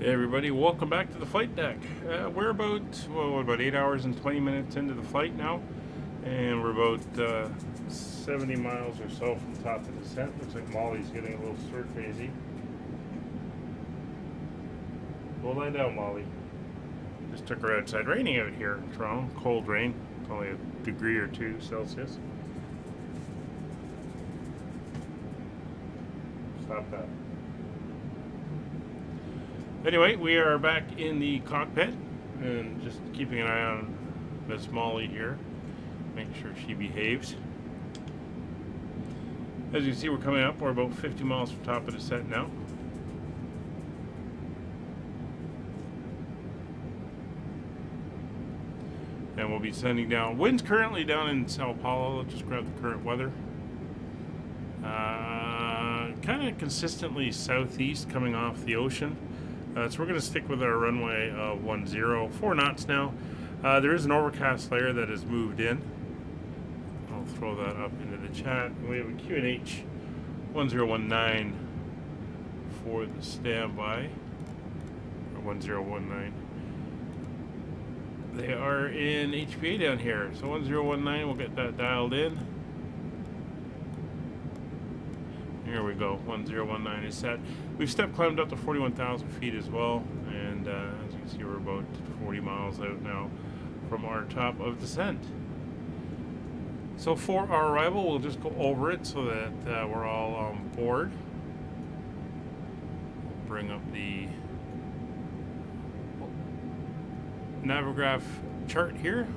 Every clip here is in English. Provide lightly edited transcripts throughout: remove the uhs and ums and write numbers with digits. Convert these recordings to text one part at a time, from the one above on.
Hey everybody, welcome back to the flight deck. We're about 8 hours and 20 minutes into the flight now, and we're about 70 miles or so from top of descent. Looks like Molly's getting a little stir crazy. Go lie down, Molly. Just took her outside. Raining out here in Toronto, cold rain. It's only a degree or 2 Celsius. Stop that. Anyway, we are back in the cockpit and just keeping an eye on Miss Molly here. Make sure she behaves. As you see, we're coming up. We're about 50 miles from top of descent now. And we'll be sending down. Wind's currently down in Sao Paulo. Let's just grab the current weather. Kind of consistently southeast coming off the ocean. So we're going to stick with our runway of 10, 4 knots now. There is an overcast layer that has moved in. I'll throw that up into the chat. We have a QNH 1019 for the standby. Or 1019. They are in HPA down here. So 1019, we'll get that dialed in. Here we go, 1019 is set. We've step climbed up to 41,000 feet as well, and as you can see, we're about 40 miles out now from our top of descent. So for our arrival, we'll just go over it so that we're all on board. Bring up the Navigraph chart here.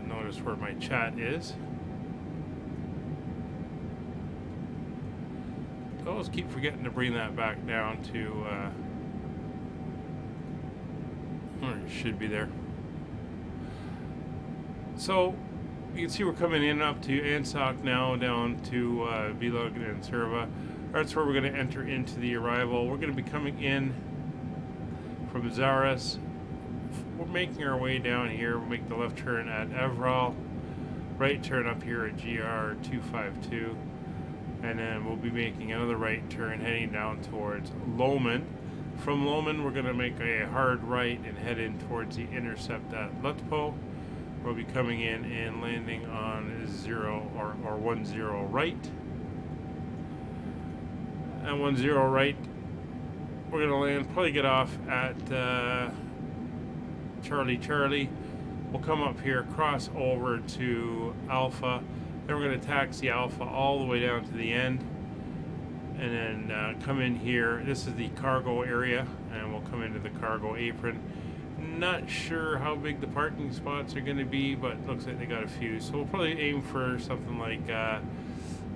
Notice where my chat is. I always keep forgetting to bring that back down to or it should be there. So you can see we're coming in up to Ansoc now, down to Bilog and Serva. That's where we're going to enter into the arrival. We're going to be coming in from Zaras. We're making our way down here. We'll make the left turn at Evral, right turn up here at GR 252, and then we'll be making another right turn heading down towards Lomond. From Lomond, we're going to make a hard right and head in towards the intercept at Lutpo. We'll be coming in and landing on 0 or 10 right. At 10 right, we're going to land, probably get off at Charlie. We'll come up here, cross over to Alpha, then we're going to taxi Alpha all the way down to the end, and then come in here. This is the cargo area, and we'll come into the cargo apron. Not sure how big the parking spots are going to be, but looks like they got a few, so we'll probably aim for something like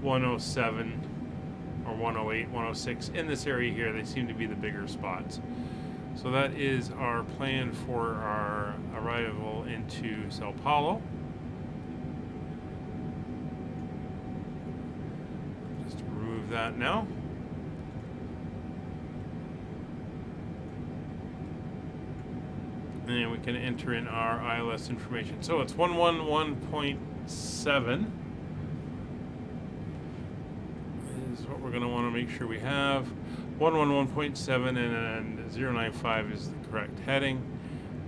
107 or 108, 106 in this area here. They seem to be the bigger spots. So that is our plan for our arrival into Sao Paulo. Just remove that now. And then we can enter in our ILS information. So it's 111.7 is what we're going to want to make sure we have. 111.7 and then 095 is the correct heading.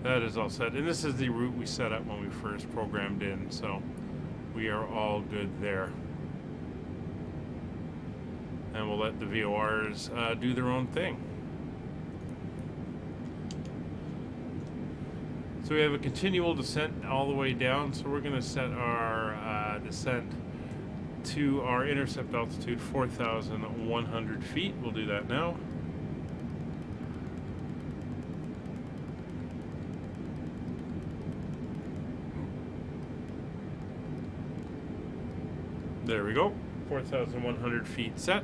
That is all set. And this is the route we set up when we first programmed in, so we are all good there. And we'll let the VORs do their own thing. So we have a continual descent all the way down, so we're going to set our descent to our intercept altitude 4,100 feet. We'll do that now. There we go, 4,100 feet set.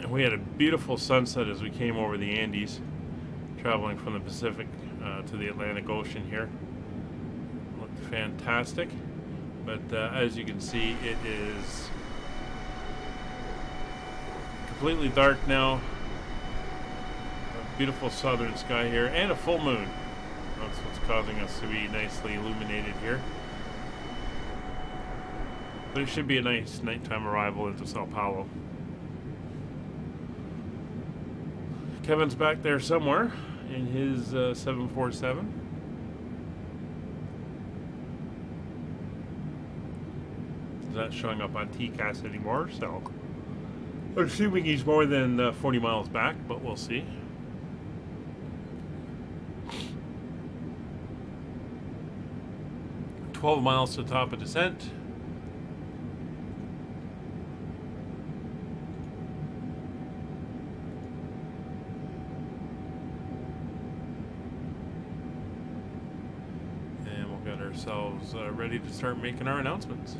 We had a beautiful sunset as we came over the Andes, traveling from the Pacific to the Atlantic Ocean here. Looked fantastic, but as you can see, it is completely dark now. A beautiful southern sky here and a full moon. That's what's causing us to be nicely illuminated here. But it should be a nice nighttime arrival into Sao Paulo. Kevin's back there somewhere in his 747. He's not showing up on TCAS anymore, so I'm assuming he's more than 40 miles back, but we'll see. "12 miles to the top of descent. And we'll get ourselves ready to start making our announcements.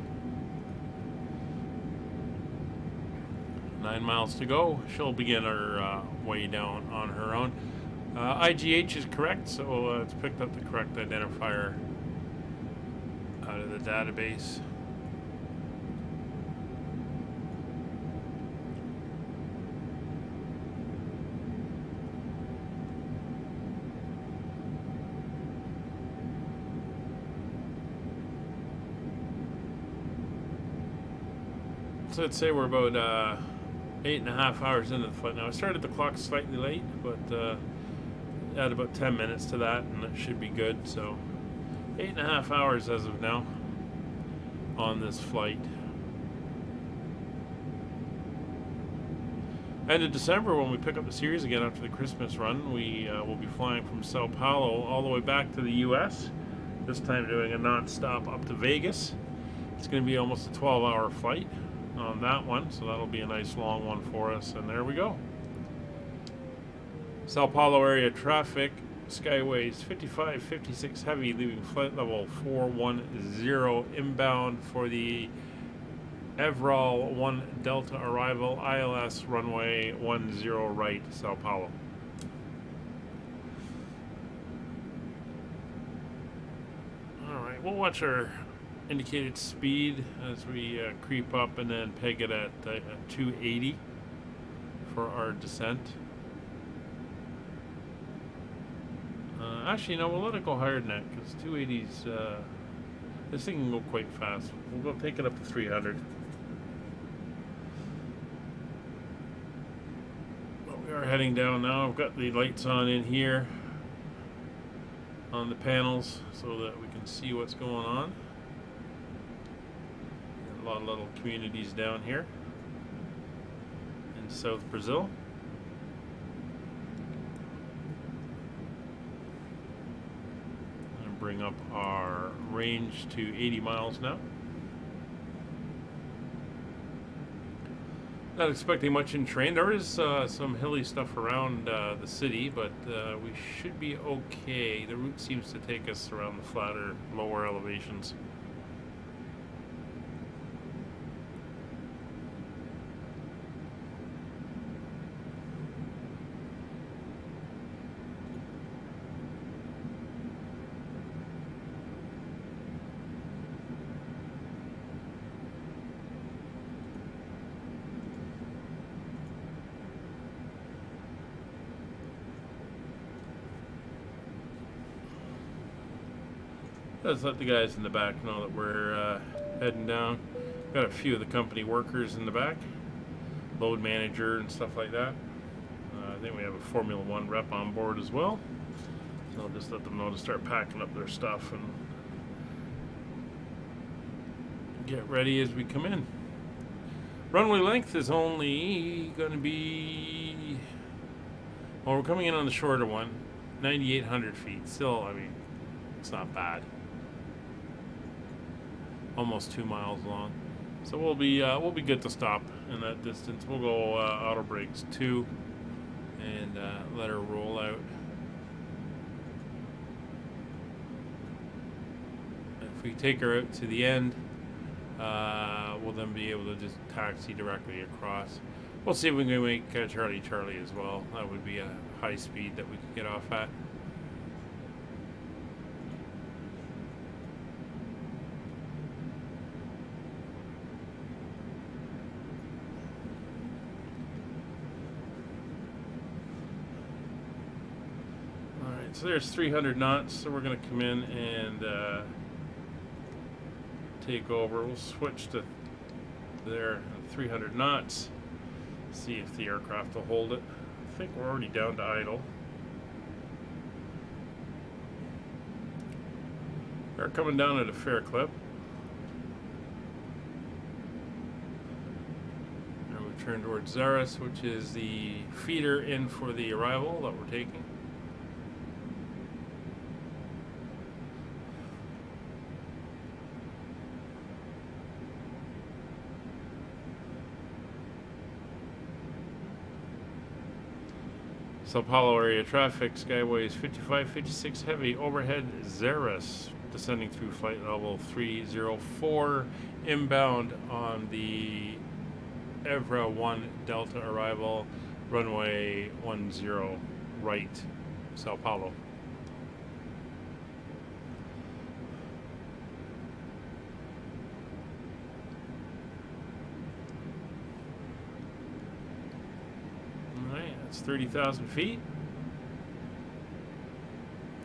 9 miles to go. She'll begin her way down on her own. IGH is correct, so it's picked up the correct identifier out of the database. So I'd say we're about 8.5 hours into the flight now. I started the clock slightly late, but add about 10 minutes to that, and it should be good. So 8.5 hours as of now on this flight. End of December, when we pick up the series again after the Christmas run, we will be flying from Sao Paulo all the way back to the US, this time doing a non-stop up to Vegas. It's going to be almost a 12-hour flight on that one, so that'll be a nice long one for us. And there we go. Sao Paulo area traffic, Skyways 5556 heavy, leaving flight level 410 inbound for the Evral 1 Delta arrival, ILS runway 10 right, Sao Paulo. Alright, we'll watch our indicated speed as we creep up and then peg it at 280 for our descent. Actually, no, we'll let it go higher than that because 280's, this thing can go quite fast. We'll go take it up to 300. Well, we are heading down now. I've got the lights on in here on the panels so that we can see what's going on. A lot of little communities down here in South Brazil. And bring up our range to 80 miles now. Not expecting much in terrain. There is some hilly stuff around the city, but we should be okay. The route seems to take us around the flatter, lower elevations. Let's let the guys in the back know that we're heading down. Got a few of the company workers in the back, load manager and stuff like that. I think we have a Formula One rep on board as well. So I'll just let them know to start packing up their stuff and get ready as we come in. Runway length is only going to be, well, we're coming in on the shorter one, 9,800 feet. Still, I mean, it's not bad. Almost 2 miles long, so we'll be good to stop in that distance. We'll go auto brakes 2 and let her roll out. If we take her out to the end, we'll then be able to just taxi directly across. We'll see if we can make Charlie Charlie as well. That would be a high speed that we could get off at. So there's 300 knots, so we're going to come in and take over. We'll switch to there, 300 knots. See if the aircraft will hold it. I think we're already down to idle. We're coming down at a fair clip. And we turn towards Zaris, which is the feeder in for the arrival that we're taking. Sao Paulo area traffic, Skyways 55, 56 heavy, overhead Zaris, descending through flight level 304, inbound on the Evra 1 Delta arrival, runway 10 right, Sao Paulo. It's 30,000 feet.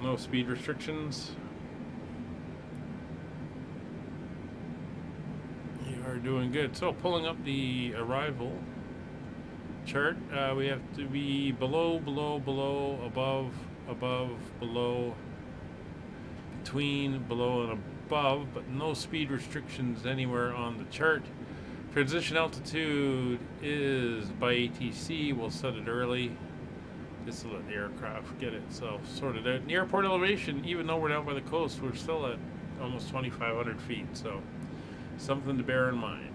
No speed restrictions. You are doing good. So pulling up the arrival chart, we have to be below, above, below, between, below and above, but no speed restrictions anywhere on the chart. Transition altitude is by ATC. We'll set it early just to let the aircraft get itself sorted out. And the airport elevation, even though we're down by the coast, we're still at almost 2,500 feet. So something to bear in mind.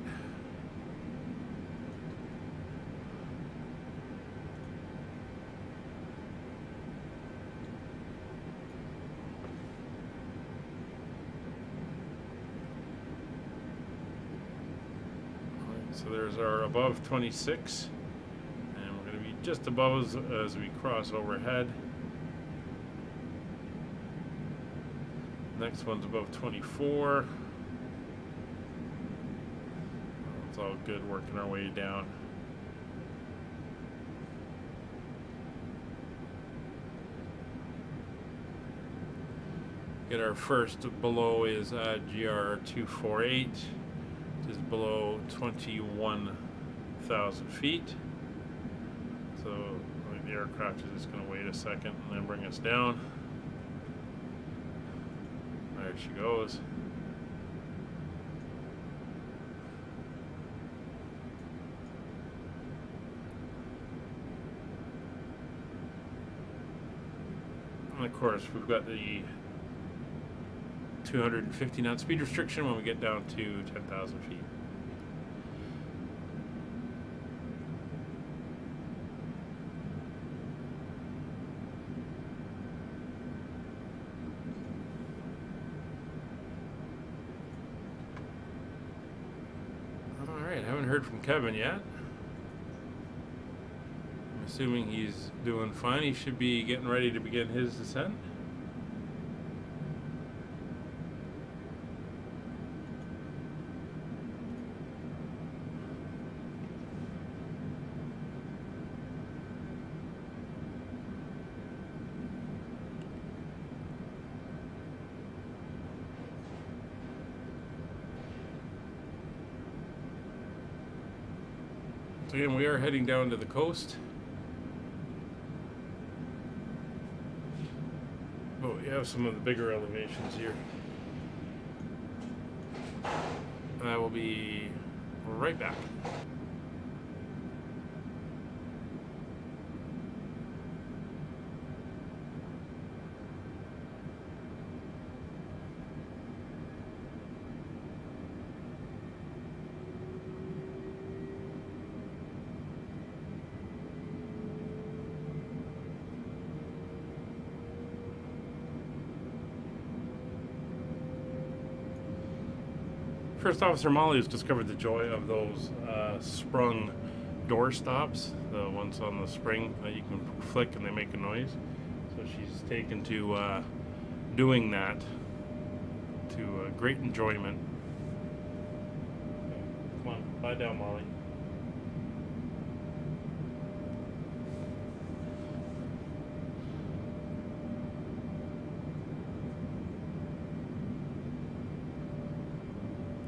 So there's our above 26, and we're going to be just above as we cross overhead. Next one's above 24. It's all good, working our way down. Get our first below is GR 248. Is below 21,000 feet. So the aircraft is just going to wait a second and then bring us down. There she goes. And of course, we've got the 250 knot speed restriction when we get down to 10,000 feet. All right, haven't heard from Kevin yet. I'm assuming he's doing fine. He should be getting ready to begin his descent. So again, we are heading down to the coast. But we have some of the bigger elevations here. And I will be right back. First Officer Molly has discovered the joy of those sprung door stops, the ones on the spring that you can flick and they make a noise. So she's taken to doing that to great enjoyment. Okay, come on, lie down, Molly.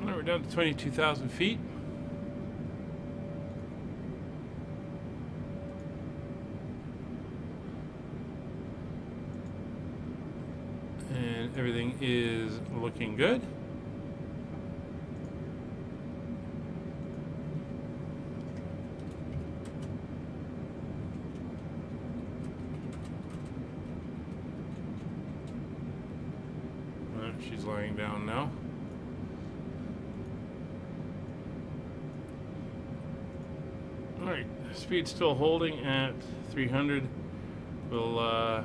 We're down to 22,000 feet. everything is looking good. She's lying down now. Alright, speed's still holding at 300. We'll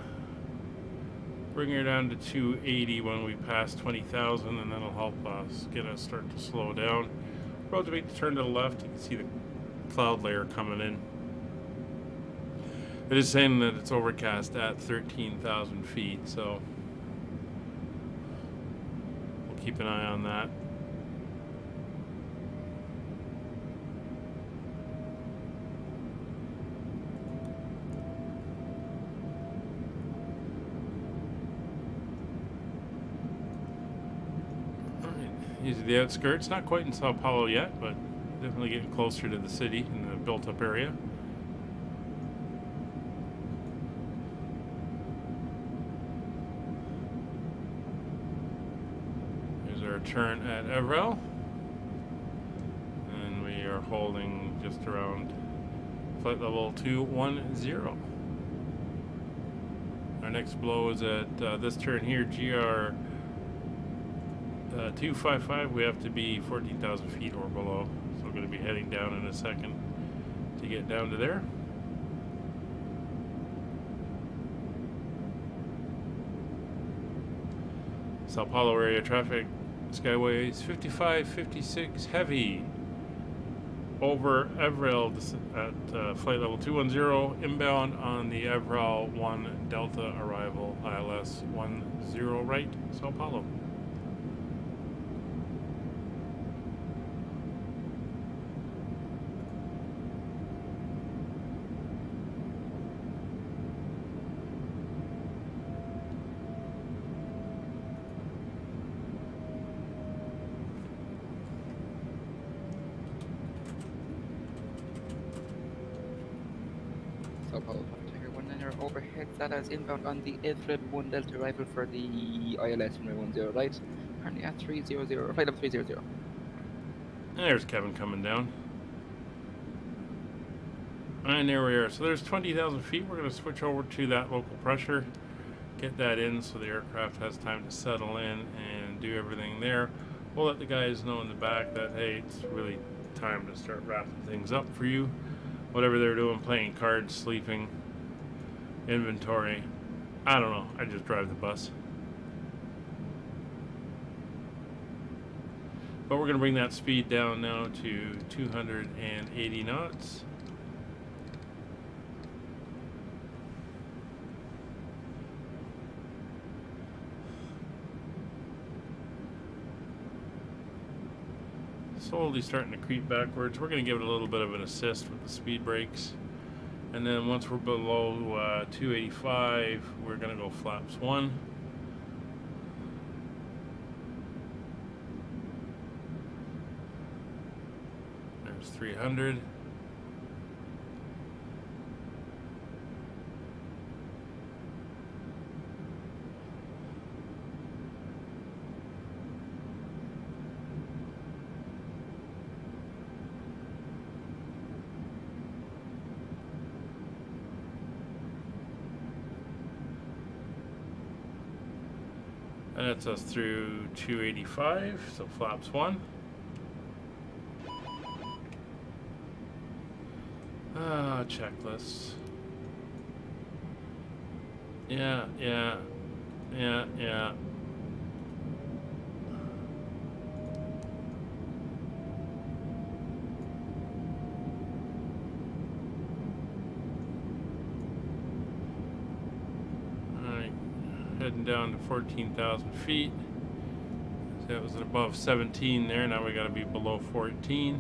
bring her down to 280 when we pass 20,000, and that'll help us get us start to slow down. Road's about to turn to the left. You can see the cloud layer coming in. It is saying that it's overcast at 13,000 feet, so we'll keep an eye on that. These are the outskirts, not quite in Sao Paulo yet, but definitely getting closer to the city in the built-up area. Here's our turn at Evrel, and we are holding just around flight level 210. Our next blow is at this turn here, GR 255. We have to be 14,000 feet or below, so we're going to be heading down in a second to get down to there. Sao Paulo area traffic, Skyways 55, 56 heavy over Evrel at flight level 210 inbound on the Evrel 1 Delta arrival, ILS 10 right, Sao Paulo. Sao Paulo, Tiger 1 and your overhead SATA inbound on the Evrel 1 Delta arrival for the ILS 10 right, currently at 300, flight level 300. There's Kevin coming down. And there we are. So there's 20,000 feet. We're going to switch over to that local pressure, get that in so the aircraft has time to settle in and do everything there. We'll let the guys know in the back that, hey, it's really time to start wrapping things up for you. Whatever they're doing, playing cards, sleeping, inventory. I don't know. I just drive the bus. But we're going to bring that speed down now to 280 knots. Slowly starting to creep backwards. We're going to give it a little bit of an assist with the speed brakes. And then once we're below 285, we're going to go flaps 1. There's 300. And that's us through 285, so flaps 1. Checklists. Yeah. Heading down to 14,000 feet. So that was above 17 there. Now we got to be below 14.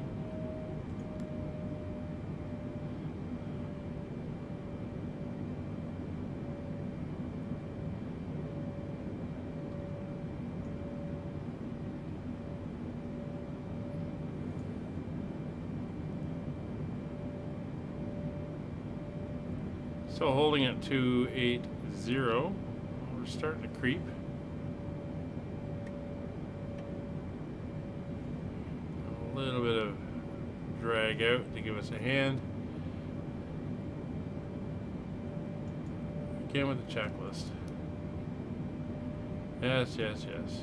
So holding at 280. We're starting to creep. little bit of drag out to give us a hand. Again with the checklist. Yes, yes, yes.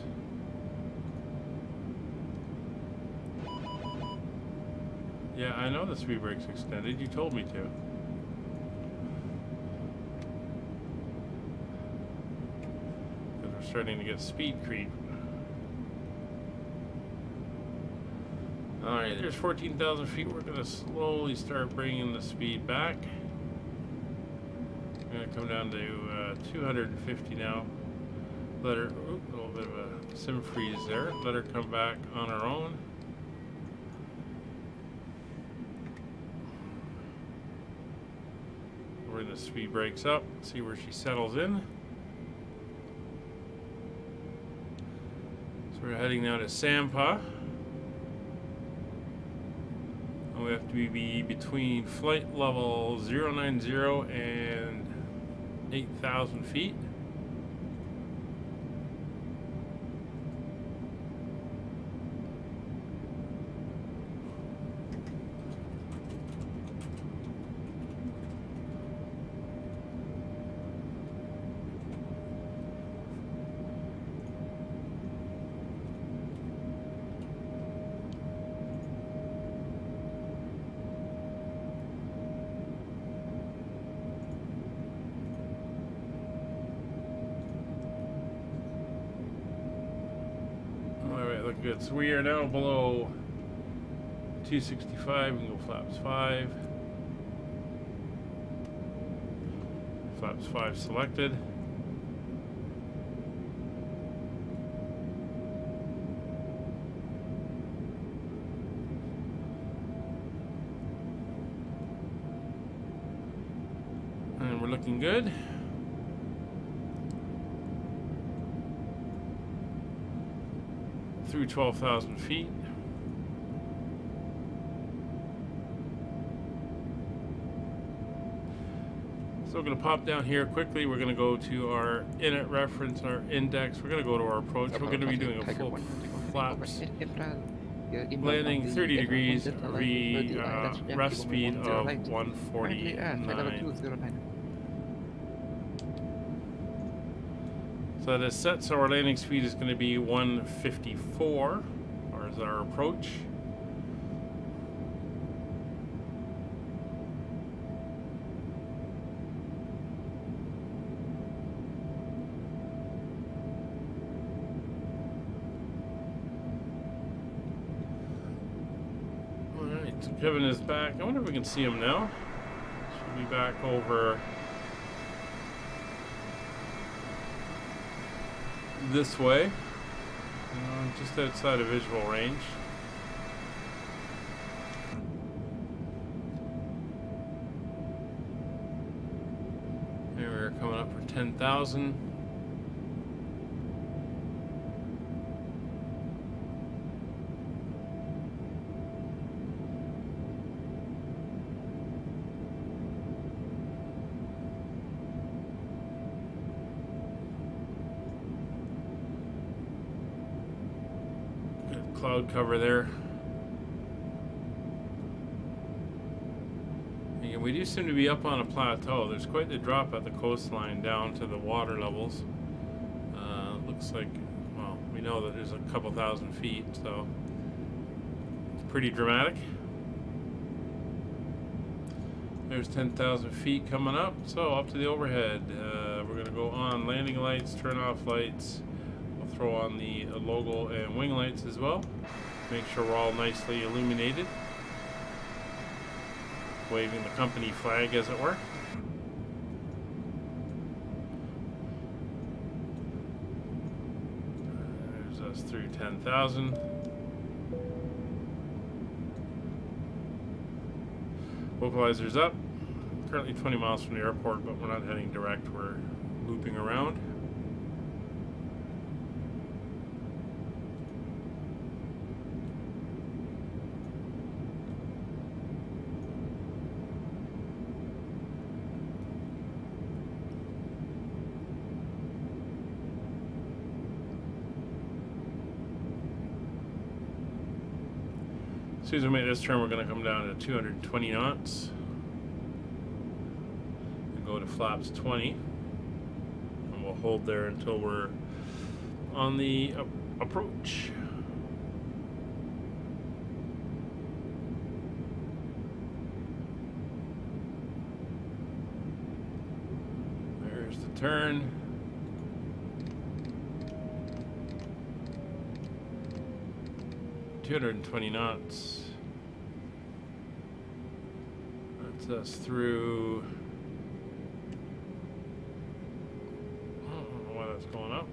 Yeah, I know the speed brake's extended. You told me to. Because we're starting to get speed creep. Alright, there's 14,000 feet. We're going to slowly start bringing the speed back. I'm going to come down to 250 now. Let her, a little bit of a sim freeze there. Let her come back on her own. Where the speed brakes up, see where she settles in. So we're heading now to Sampa. And we have to be between flight level 090 and 8,000 feet. Looking good. So we are now below 265. We can go flaps 5. Flaps 5 selected. And we're looking good. Through 12,000 feet. So we're going to pop down here quickly. We're going to go to our init reference, our index. We're going to go to our approach. We're going to be doing a full flaps. Landing 30 degrees, ref speed of 149. So that is set, so our landing speed is going to be 154, or is our approach. Alright, so Kevin is back. I wonder if we can see him now. Should be back over this way, just outside of visual range. Here we're coming up for 10,000. Cloud cover there. Again, we do seem to be up on a plateau. There's quite the drop at the coastline down to the water levels. Looks like, well, we know that there's a couple thousand feet, so it's pretty dramatic. There's 10,000 feet coming up, so up to the overhead. We're going to go on landing lights, turn off lights. Throw on the logo and wing lights as well. Make sure we're all nicely illuminated. Waving the company flag, as it were. There's us through 10,000. Vocalizer's up. Currently 20 miles from the airport, but we're not heading direct. We're looping around. As soon as we make this turn, we're going to come down to 220 knots and go to flaps 20, and we'll hold there until we're on the approach. There's the turn. $220 knots. That's us through. I don't know why that's going up.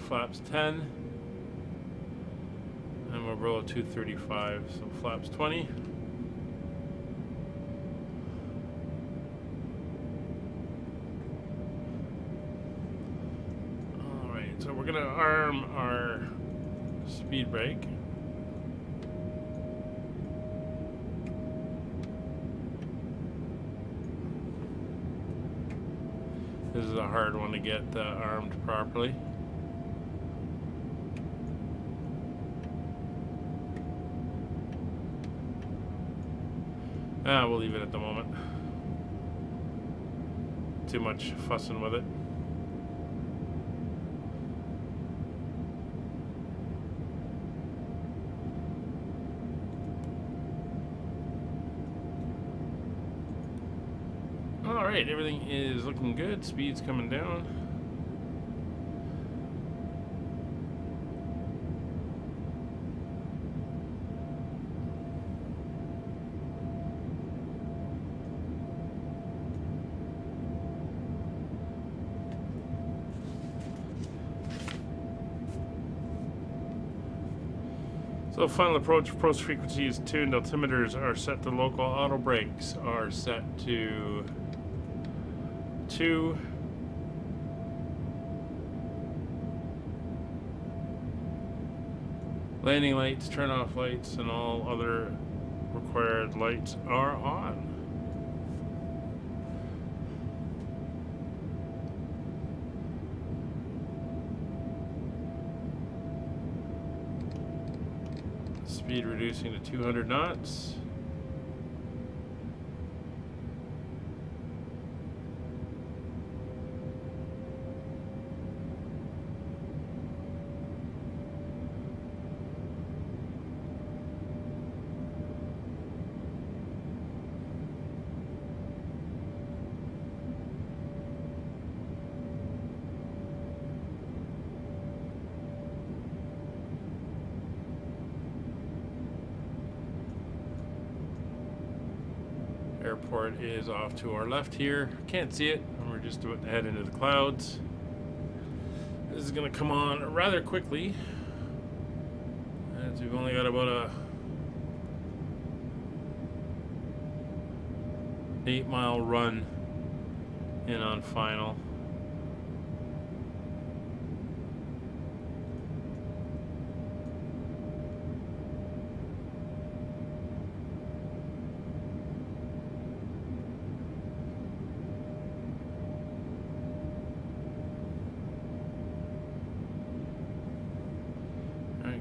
Flaps 10. And we're below 235. So flaps 20. Alright, so we're going to arm our speed brake. This is a hard one to get armed properly. We'll leave it at the moment. Too much fussing with it. Alright, everything is looking good. Speed's coming down. So final approach frequency is tuned. Altimeters are set to local. Auto brakes are set to 2. Landing lights, turn off lights, and all other required lights are on. Speed reducing to 200 knots. Airport is off to our left here. Can't see it, and we're just about to head into the clouds. This is going to come on rather quickly, as we've only got about a 8-mile run in on final.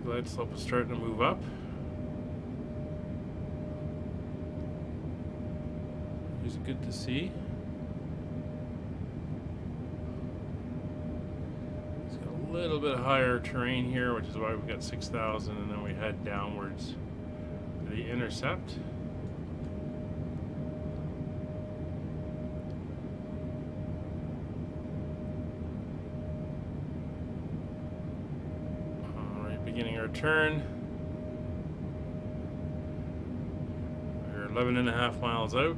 Glide slope is starting to move up. It's good to see. It's got a little bit higher terrain here, which is why we've got 6,000, and then we head downwards to the intercept. Beginning our turn. We're 11.5 miles out,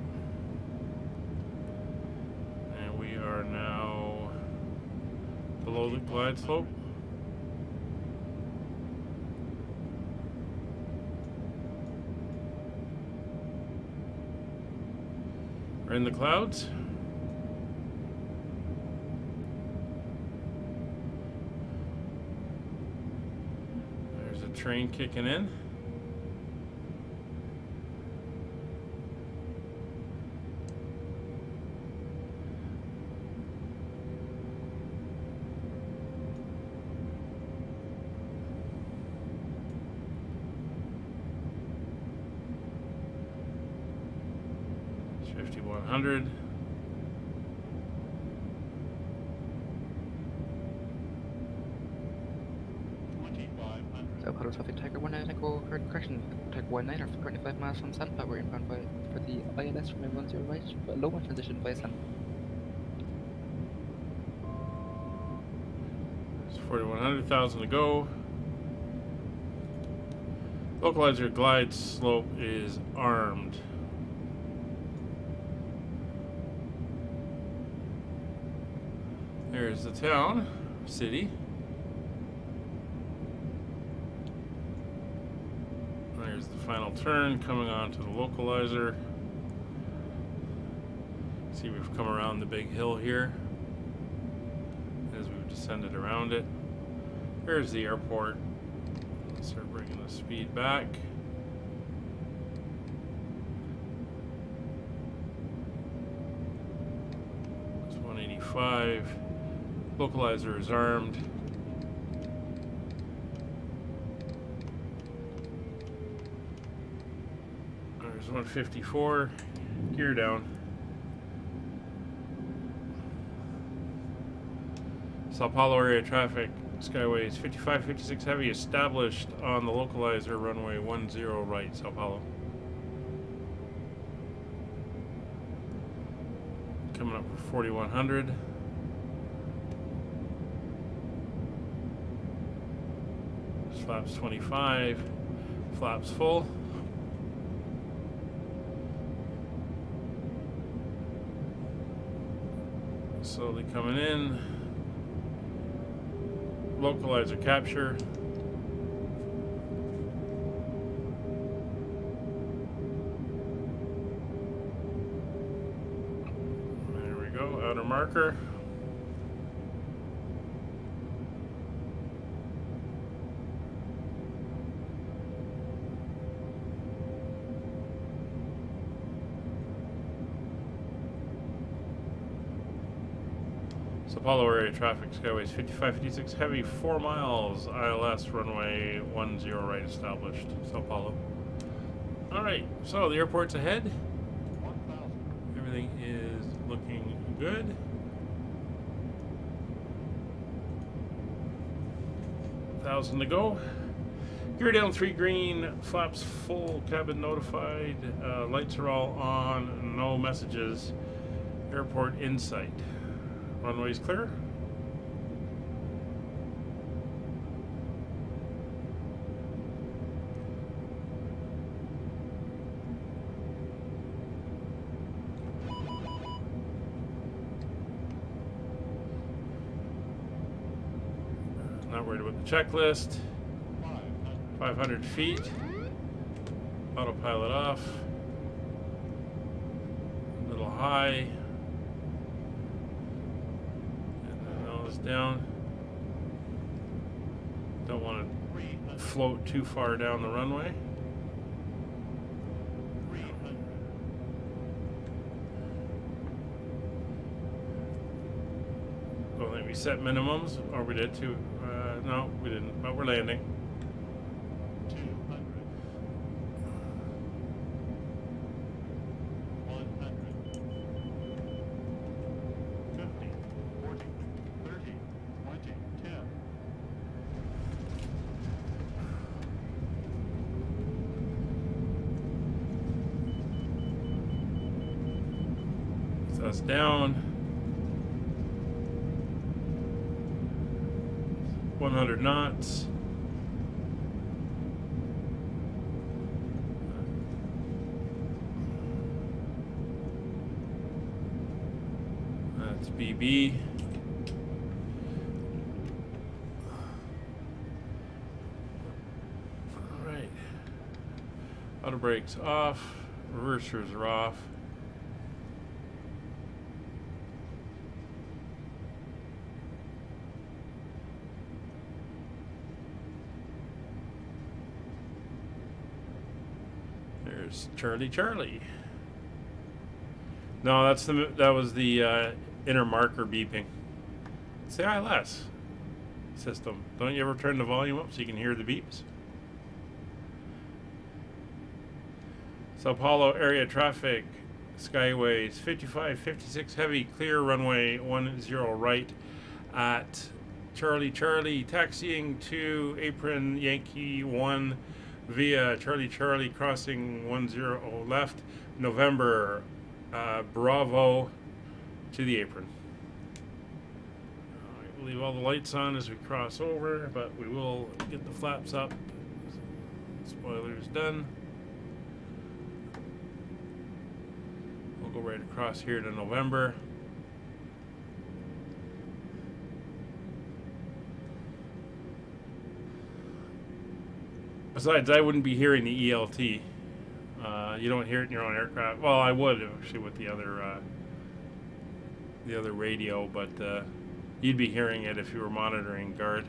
and we are now below the glide slope. We're in the clouds. Train kicking in. 5100. Sao Paulo traffic Tiger 19 Echo, correction, Tiger 19 or 25 miles from San Paulo, inbound by for the ILS from 10 right, but low and transition by San. It's 4100,000 to go. Localizer glide slope is armed. There's the town, city. There's the final turn coming onto the localizer. See, we've come around the big hill here as we've descended around it. There's the airport. Let's start bringing the speed back. It's 185. Localizer is armed. There's 154. Gear down. Sao Paulo area traffic. Skyways 5556 heavy established on the localizer runway 10 right, Sao Paulo. Coming up for 4100. Flaps 25. Flaps full. Slowly coming in. Localizer capture. There we go, outer marker. Sao Paulo area traffic, Skyways 5556 heavy, 4 miles, ILS runway 10 right established, Sao Paulo. Alright, so the airport's ahead. Everything is looking good. $1,000 to go. Gear down 3 green, flaps full, cabin notified, lights are all on, no messages. Airport in sight. Runway's clear. Not worried about the checklist. 500 feet. Autopilot off. A little high. Down. Don't want to float too far down the runway. Don't think we set minimums, or we did too. No, we didn't, but we're landing. Us down 100 knots. That's BB. All right. Auto brakes off. Reversers are off. There's Charlie. No, that was the inner marker beeping. It's the ILS system. Don't you ever turn the volume up so you can hear the beeps? Sao Paulo area traffic, Skyways 55, 56 heavy, clear runway 10 right at Charlie Charlie, taxiing to apron Yankee 1 via Charlie Charlie, crossing 10 left, November, Bravo to the apron. We'll leave all the lights on as we cross over, but we will get the flaps up. Spoilers done. We'll go right across here to November. Besides, I wouldn't be hearing the ELT. You don't hear it in your own aircraft. Well, I would actually with the other radio, but you'd be hearing it if you were monitoring guard.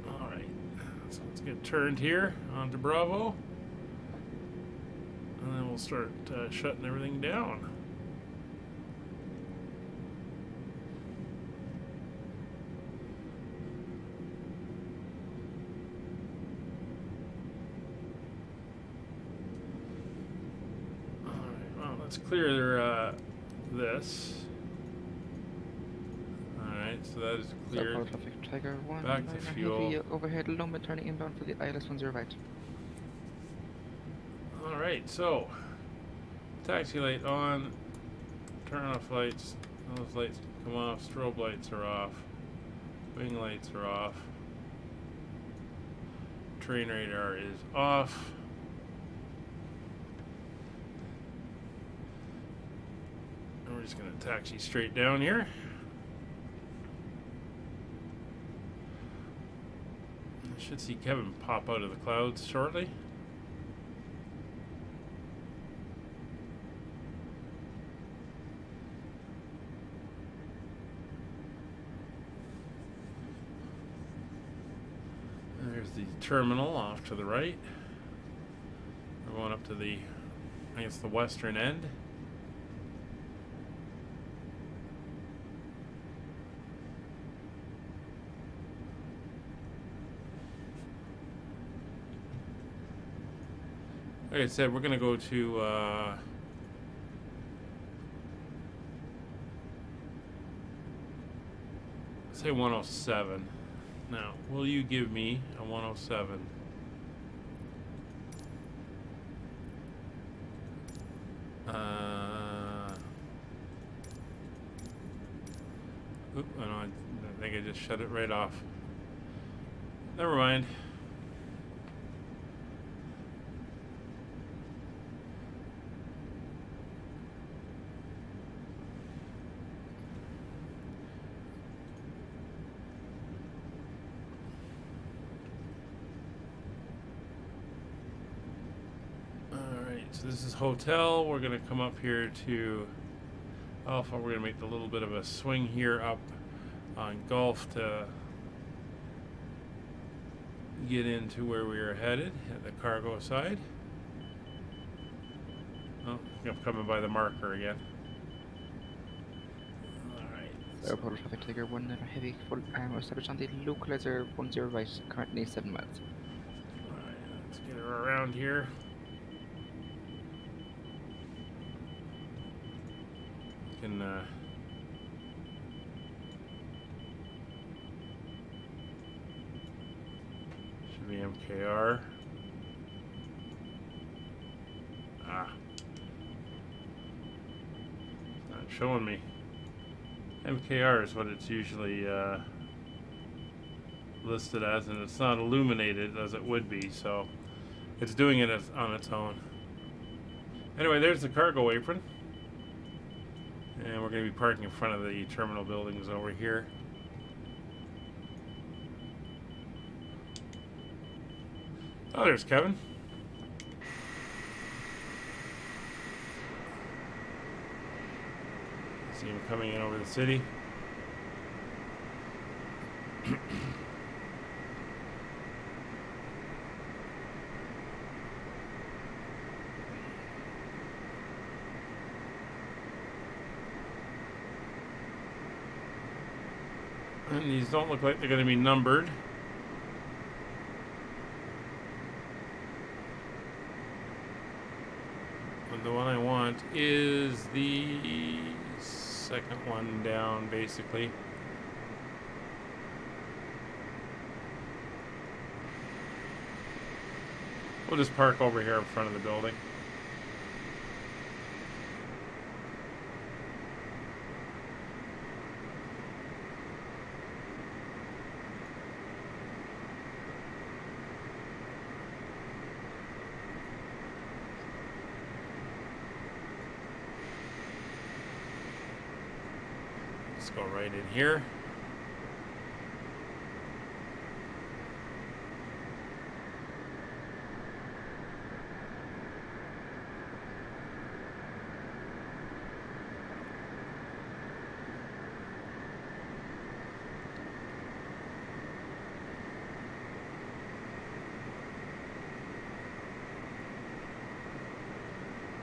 All right, so let's get turned here onto Bravo, and then we'll start shutting everything down. Let's clear this. Alright, so that is cleared. Sao Paulo traffic, Tiger 1. Back to fuel. Heavy overhead lumber turning inbound for the ILS 10 right. Alright, so taxi light on, turn off lights, those lights come off, strobe lights are off, wing lights are off, train radar is off. We're just going to taxi straight down here. I should see Kevin pop out of the clouds shortly. There's the terminal off to the right. We're going up to the, I guess, the western end. Like I said, we're going to go to say 107. Now, will you give me a 107? Oop, oh no, I think I just shut it right off. Never mind. So this is hotel. We're going to come up here to Alpha. We're going to make a little bit of a swing here up on Gulf to get into where we are headed at the cargo side. Oh, I'm coming by the marker again. Alright. Sao Paulo traffic, Tiger 1 and heavy full armor established on the localizer 10 right, currently 7 miles. Alright, let's get her around here. Can should be MKR. Ah, it's not showing me. MKR is what it's usually listed as, and it's not illuminated as it would be, so it's doing it on its own. Anyway, there's the cargo apron. And we're going to be parking in front of the terminal buildings over here. Oh, there's Kevin. See him coming in over the city. And these don't look like they're going to be numbered. And the one one I want is the second one down, basically. We'll just park over here in front of the building. Let's go right in here.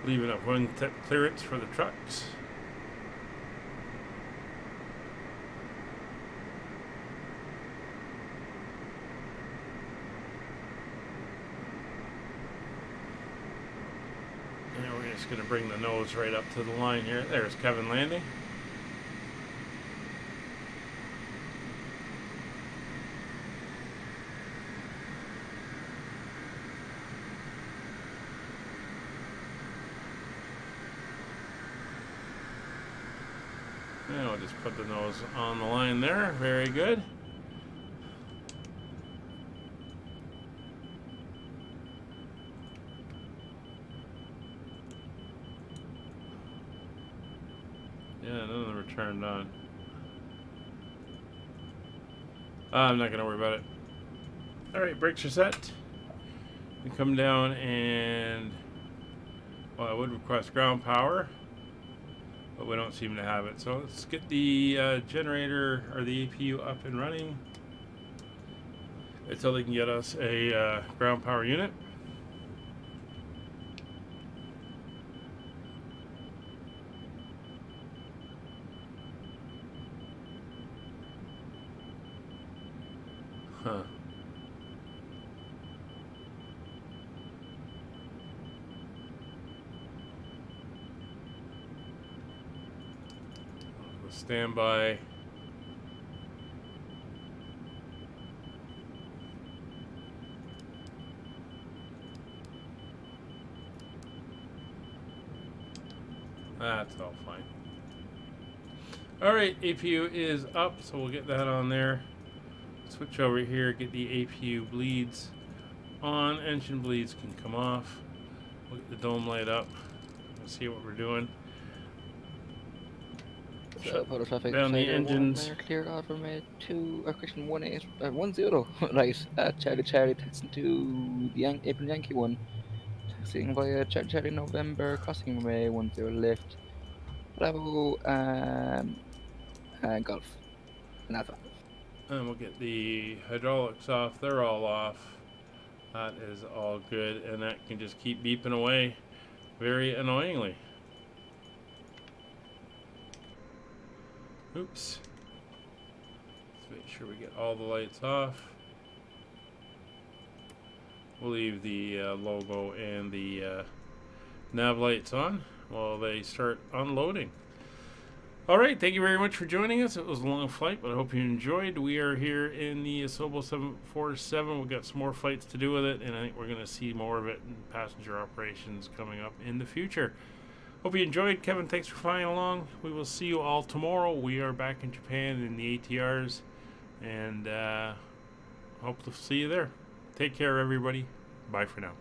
Leaving up one clearance for the trucks. And we're just going to bring the nose right up to the line here. There's Kevin landing. And we'll just put the nose on the line there. Very good. Yeah, none of them are turned on. I'm not going to worry about it. Alright, brakes are set. We come down and... Well, I would request ground power, but we don't seem to have it. So let's get the generator or the APU up and running until they can get us a ground power unit. Huh. Standby. That's all fine. Alright, APU is up, so we'll get that on there. Switch over here, get the APU bleeds on. Engine bleeds can come off. We'll get the dome light up. We'll see what we're doing. Sao Paulo traffic. Down the engines. Cleared out from a 10, right, Charlie taxing to the April Yankee 1. Taxiing via Charlie November, crossing runway 10 left. Bravo, Golf. And that's all. And we'll get the hydraulics off. They're all off. That is all good. And that can just keep beeping away very annoyingly. Oops. Let's make sure we get all the lights off. We'll leave the logo and the nav lights on while they start unloading. Alright, thank you very much for joining us. It was a long flight, but I hope you enjoyed. We are here in the Asobo 747. We've got some more flights to do with it, and I think we're going to see more of it in passenger operations coming up in the future. Hope you enjoyed. Kevin, thanks for flying along. We will see you all tomorrow. We are back in Japan in the ATRs, and hope to see you there. Take care, everybody. Bye for now.